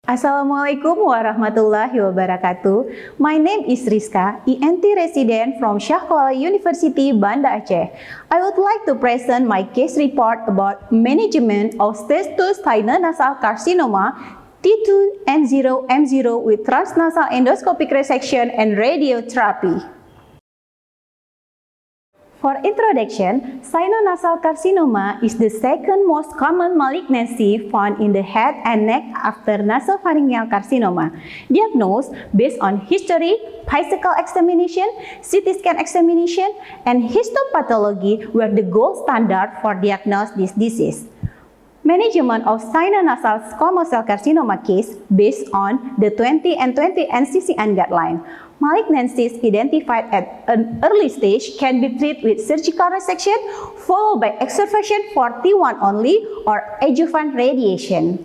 Assalamualaikum warahmatullahi wabarakatuh. My name is Riska, ENT resident from 6th ORL University, Banda Aceh. I would like to present my case report about management of stage 2 sinonasal carcinoma T2N0M0 with transnasal endoscopic resection and radiotherapy. For introduction, sinonasal carcinoma is the second most common malignancy found in the head and neck after nasopharyngeal carcinoma. Diagnosed based on history, physical examination, CT scan examination, and histopathology were the gold standard for diagnosing this disease. Management of sinonasal squamous cell carcinoma case based on the 20 and 20 NCCN guideline. Malignancies identified at an early stage can be treated with surgical resection followed by extubation for T1 only or adjuvant radiation.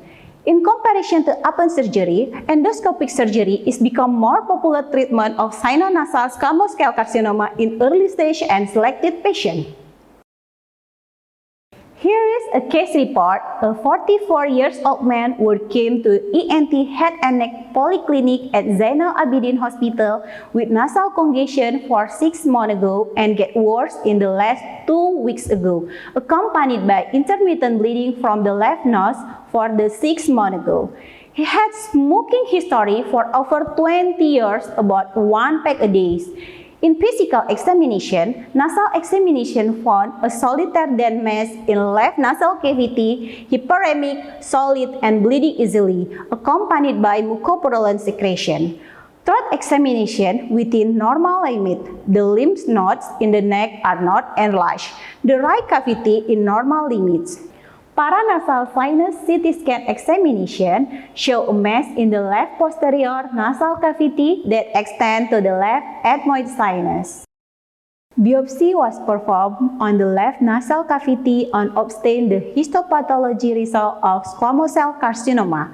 In comparison to open surgery, endoscopic surgery is become more popular treatment of sinonasal squamous cell carcinoma in early stage and selected patients. Here is a case report. A 44-year-old man who came to ENT head and neck polyclinic at Zainal Abidin Hospital with nasal congestion for 6 months ago and get worse in the last 2 weeks ago, accompanied by intermittent bleeding from the left nose for the 6 months ago. He had smoking history for over 20 years, about 1 pack a day. In physical examination, nasal examination found a solitary dense mass in left nasal cavity, hyperemic, solid, and bleeding easily, accompanied by mucopurulent secretion. Throat examination within normal limit. The lymph nodes in the neck are not enlarged. The right cavity in normal limits. Paranasal sinus CT scan examination show a mass in the left posterior nasal cavity that extends to the left ethmoid sinus. Biopsy was performed on the left nasal cavity and obtained the histopathology result of squamous cell carcinoma.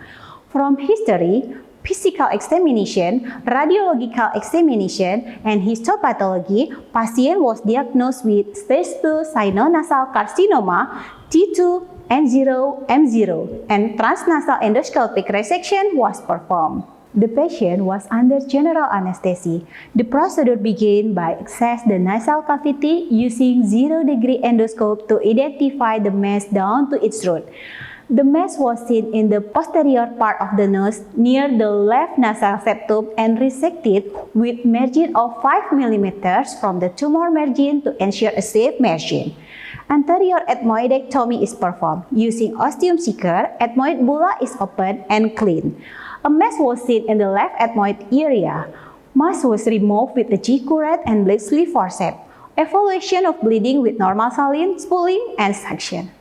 From history, physical examination, radiological examination, and histopathology, patient was diagnosed with stage 2 sinonasal carcinoma T2N0M0 and transnasal endoscopic resection was performed. The patient was under general anesthesia. The procedure began by access the nasal cavity using 0-degree endoscope to identify the mass down to its root. The mass was seen in the posterior part of the nose near the left nasal septum and resected with margin of 5 mm from the tumor margin to ensure a safe margin. Anterior ethmoidectomy is performed. Using ostium seeker, ethmoid bulla is opened and cleaned. A mass was seen in the left ethmoid area. Mass was removed with a G-curette and blade sleeve forceps. Evaluation of bleeding with normal saline, spooling, and suction.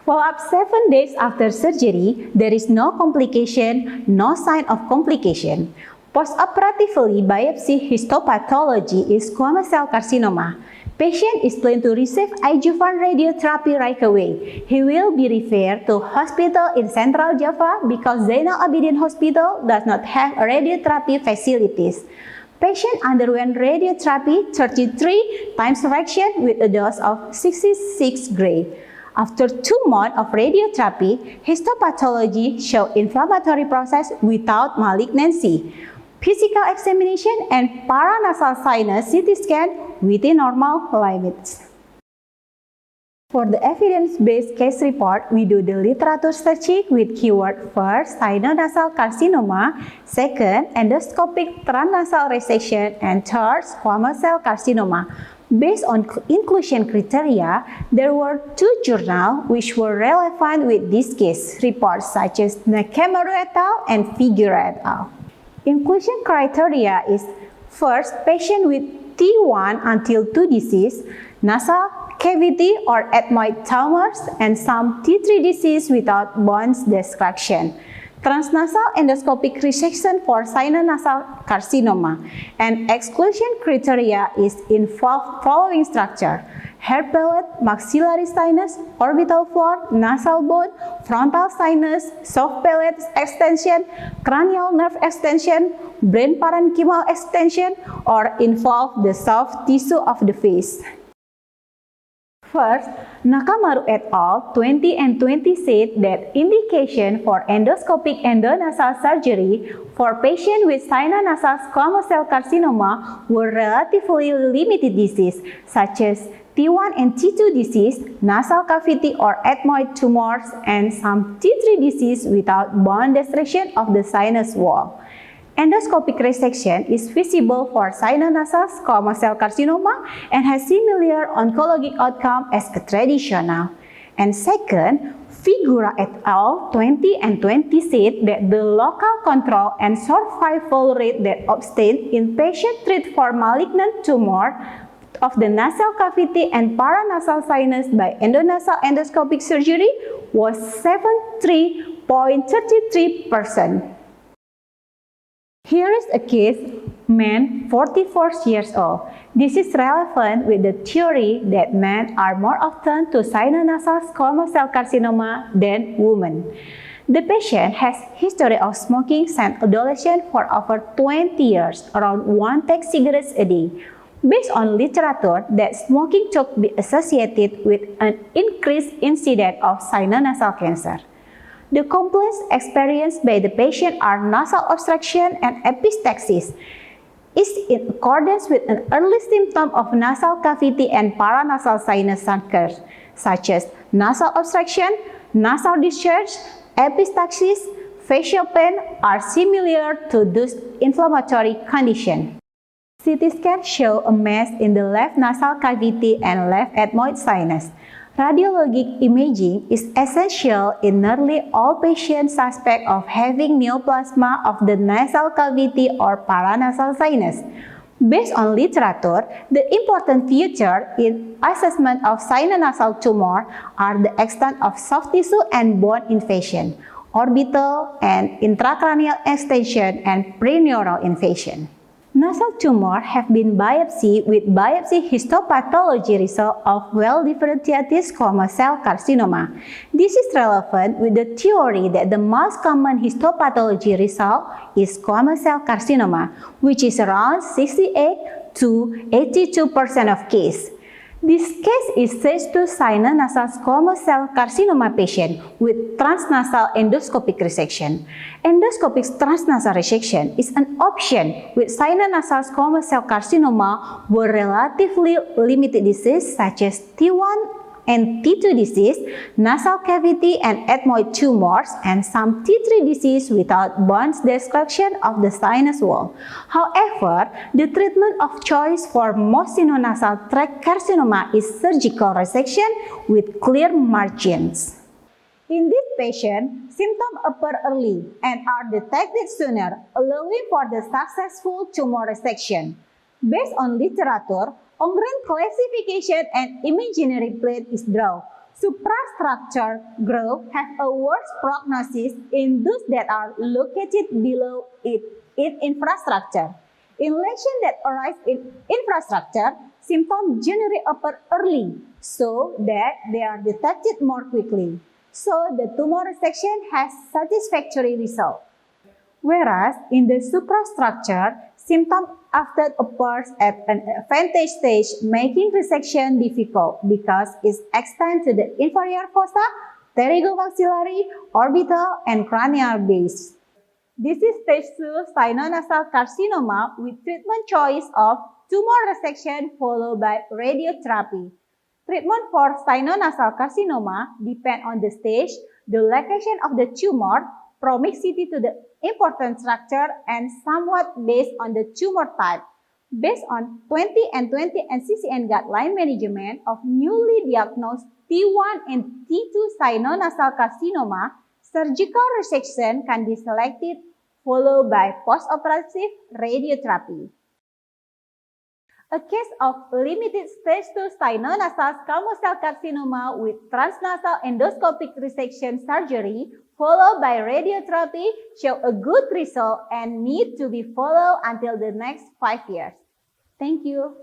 Follow-up 7 days after surgery, there is no complication, no sign of complication. Postoperatively, biopsy histopathology is squamous cell carcinoma. Patient is planned to receive adjuvant radiotherapy right away. He will be referred to hospital in Central Java because Zainal Abidin Hospital does not have radiotherapy facilities. Patient underwent radiotherapy 33 times fraction with a dose of 66 gray. After 2 months of radiotherapy, histopathology showed inflammatory process without malignancy. Physical examination and paranasal sinus CT scan within normal limits. For the evidence-based case report, we do the literature searching with keyword first, sinonasal carcinoma, second, endoscopic transnasal resection, and third, squamous cell carcinoma. Based on inclusion criteria, there were 2 journals which were relevant with this case reports such as Nakamura et al. And Figueroa et al. Inclusion criteria is first, patient with T1 until 2 disease, nasal cavity or ethmoid tumors, and some T3 disease without bones destruction. Transnasal endoscopic resection for sinonasal carcinoma, and exclusion criteria is in following structure: hair pellet, maxillary sinus, orbital floor, nasal bone, frontal sinus, soft pellet extension, cranial nerve extension, brain parenchymal extension, or involve the soft tissue of the face. First, Nakamaru et al. 20 and 20 said that indication for endoscopic endonasal surgery for patients with sinonasal squamous cell carcinoma were relatively limited disease, such as T1 and T2 disease, nasal cavity or ethmoid tumors, and some T3 disease without bone destruction of the sinus wall. Endoscopic resection is feasible for sinonasal squamous cell carcinoma and has similar oncologic outcome as a traditional. And second, Figura et al. 20 and 20 said that the local control and survival rate that obtained in patients treated for malignant tumor of the nasal cavity and paranasal sinus by endonasal endoscopic surgery was 73.33%. Here is a case, man 44 years old. This is relevant with the theory that men are more often to sinonasal squamous cell carcinoma than women. The patient has history of smoking since adolescence for over 20 years, around 1 pack cigarettes a day. Based on literature that smoking could be associated with an increased incidence of sinonasal cancer. The complaints experienced by the patient are nasal obstruction and epistaxis. Is in accordance with an early symptom of nasal cavity and paranasal sinus cancer, such as nasal obstruction, nasal discharge, epistaxis, facial pain are similar to those inflammatory conditions. CT scan show a mass in the left nasal cavity and left ethmoid sinus. Radiologic imaging is essential in nearly all patients suspect of having neoplasma of the nasal cavity or paranasal sinus. Based on literature, the important feature in assessment of sinonasal tumor are the extent of soft tissue and bone invasion, orbital and intracranial extension, and preneural invasion. Nasal tumor have been biopsied with biopsy histopathology result of well-differentiated squamous cell carcinoma. This is relevant with the theory that the most common histopathology result is squamous cell carcinoma, which is around 68 to 82% of cases. This case is stage 2 sinonasal squamous cell carcinoma patient with transnasal endoscopic resection. Endoscopic transnasal resection is an option with sinonasal squamous cell carcinoma where relatively limited disease such as T1 and T2 disease, nasal cavity and ethmoid tumors, and some T3 disease without bone destruction of the sinus wall. However, the treatment of choice for most sinonasal tract carcinoma is surgical resection with clear margins. In this patient, symptoms appear early and are detected sooner, allowing for the successful tumor resection. Based on literature, Ongren classification and imaginary plate is drawn. Suprastructure growth have a worse prognosis in those that are located below its infrastructure. In lesions that arise in infrastructure, symptoms generally appear early so that they are detected more quickly. So the tumor resection has satisfactory result. Whereas in the suprastructure, symptoms often appears at an advanced stage, making resection difficult because it extends to the inferior fossa, pterygomaxillary, orbital, and cranial base. This is stage 2 sinonasal carcinoma with treatment choice of tumor resection followed by radiotherapy. Treatment for sinonasal carcinoma depends on the stage, the location of the tumor, proximity to the important structure, and somewhat based on the tumor type. Based on 20 and 20 NCCN guideline management of newly diagnosed T1 and T2 sinonasal carcinoma, surgical resection can be selected followed by postoperative radiotherapy. A case of limited stage 2 sinonasal squamous cell carcinoma with transnasal endoscopic resection surgery followed by radiotherapy show a good result and need to be followed until the next 5 years. Thank you.